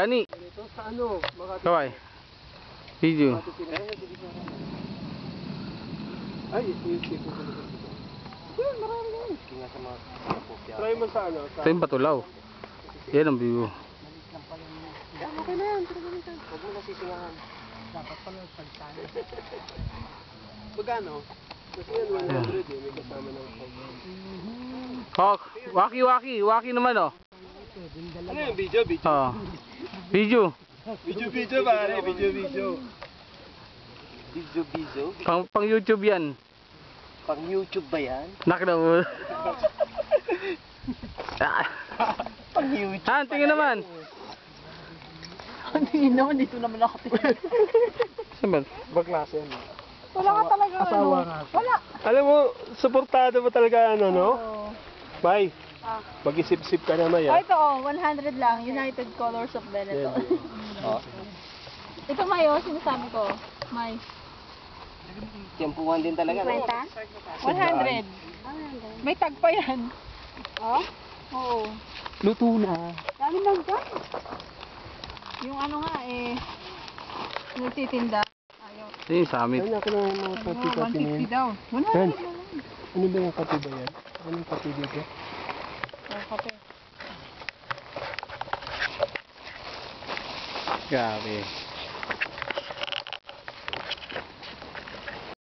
Gani. Ito sa ano? Makati. Kaway. Video. Ay, ito. Marami na yun. Try mo sa ano? Ito yung patulaw. Yan ang view. Okay na yan. Huwag mo nasisingahan. Dapat pala pagtalo. Magkano? Kasi yan 100 eh. May kasama ng Hawk. Waki naman oh. ano yung video? Oh. Video. Video pare. Video. Pang YouTube yan. Pang YouTube ba yan? Nakita mo. Pang YouTube. Tingin naman. Tingin naman, dito naman nakatingin. Saan ba? Baklase yan. Wala ka talaga Asawa ano. nga. Wala. Alam mo, suportado mo talaga ano, no? Oo. May, mag-isip-isip ka na May. Oh, ito 100 lang. United Colors of Benetton. Ito May, sinasabi ko. May. Tiyempuhan din talaga, no? 100. May tag pa yan. Oh? Oo. Luto na. Dami lang dyan. Yung ano nga nagtitinda. Ayaw. Ito yung summit. Ano ako na mga kape-kape na yan? 150 daw. 100 Yan. na lang. Ano ba yung kape ba yan? Anong kape dito? Oh, kape. Grabe.